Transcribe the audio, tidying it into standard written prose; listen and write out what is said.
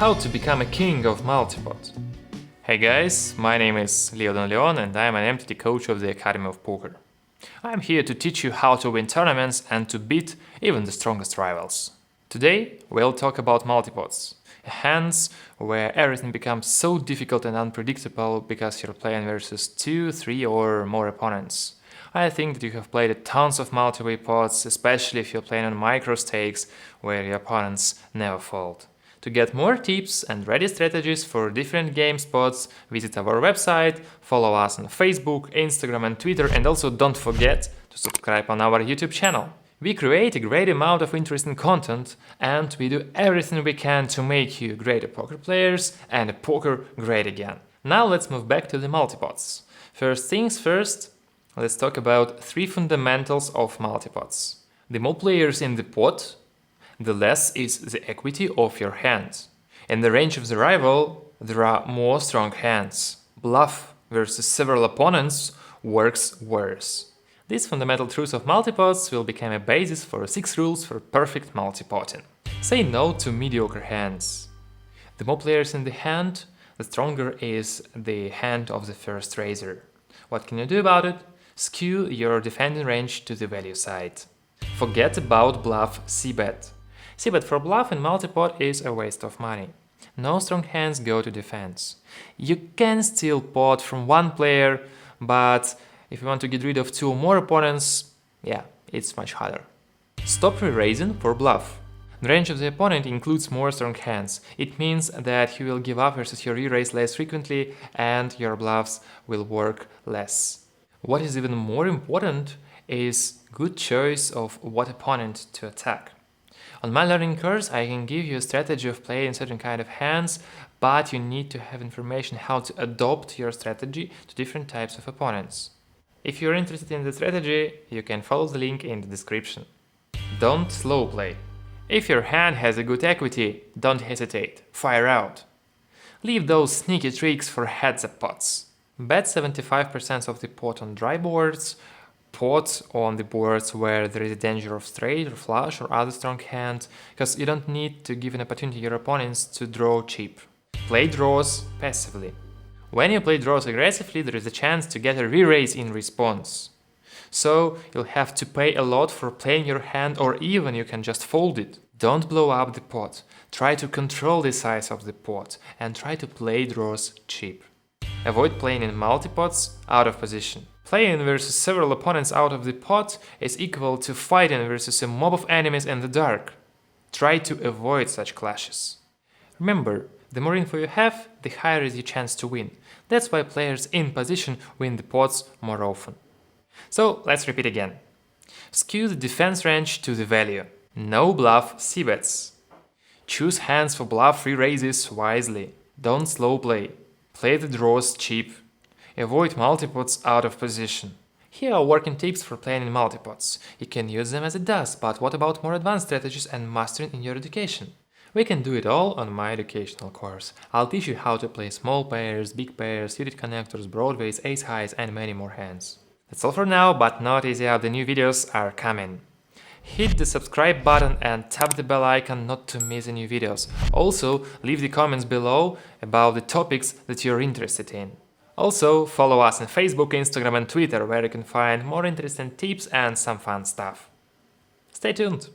How to become a king of multipot. Hey guys, my name is DonLeon and I am an MTT coach of the Academy of Poker. I am here to teach you how to win tournaments and to beat even the strongest rivals. Today we'll talk about multipots, hands where everything becomes so difficult and unpredictable because you're playing versus 2, 3 or more opponents. I think that you have played tons of multiple pots, especially if you're playing on micro stakes where your opponents never fold. To get more tips and ready strategies for different game spots, visit our website, follow us on Facebook, Instagram and Twitter, and also don't forget to subscribe on our YouTube channel. We create a great amount of interesting content and we do everything we can to make you greater poker players and poker great again. Now let's move back to the multipots. First things first, let's talk about 3 fundamentals of multipots. The more players in the pot, the less is the equity of your hand. In the range of the rival, there are more strong hands. Bluff versus several opponents works worse. These fundamental truths of multipots will become a basis for 6 rules for perfect multipotting. Say no to mediocre hands. The more players in the hand, the stronger is the hand of the first raiser. What can you do about it? Skew your defending range to the value side. Forget about bluff c-bet. C-bet for bluff in multipot is a waste of money. No strong hands go to defense. You can still pot from one player, but if you want to get rid of 2 or more opponents, yeah, it's much harder. Stop re-raising for bluff. The range of the opponent includes more strong hands. It means that he will give up versus your re-raise less frequently and your bluffs will work less. What is even more important is good choice of what opponent to attack. On my learning course, I can give you a strategy of playing certain kind of hands, but you need to have information how to adopt your strategy to different types of opponents. If you're interested in the strategy, you can follow the link in the description. Don't slow play. If your hand has a good equity, don't hesitate, fire out. Leave those sneaky tricks for heads-up pots. Bet 75% of the pot on dry boards, pot on the boards where there is a danger of straight or flush or other strong hand, because you don't need to give an opportunity to your opponents to draw cheap. Play draws passively. When you play draws aggressively, there is a chance to get a re-raise in response. So you'll have to pay a lot for playing your hand, or even you can just fold it. Don't blow up the pot. Try to control the size of the pot and try to play draws cheap. Avoid playing in multipots out of position. Playing versus several opponents out of the pot is equal to fighting versus a mob of enemies in the dark. Try to avoid such clashes. Remember, the more info you have, the higher is your chance to win. That's why players in position win the pots more often. So let's repeat again. Skew the defense range to the value. No bluff c-bets. Choose hands for bluff re-raises wisely. Don't slow play. Play the draws cheap. Avoid multipots out of position. Here are working tips for playing in multipots. You can use them as it does, but what about more advanced strategies and mastering in your education? We can do it all on my educational course. I'll teach you how to play small pairs, big pairs, suited connectors, broadways, ace highs and many more hands. That's all for now, but not easy out, the new videos are coming. Hit the subscribe button and tap the bell icon not to miss the new videos. Also, leave the comments below about the topics that you're interested in. Also, follow us on Facebook, Instagram and Twitter, where you can find more interesting tips and some fun stuff. Stay tuned!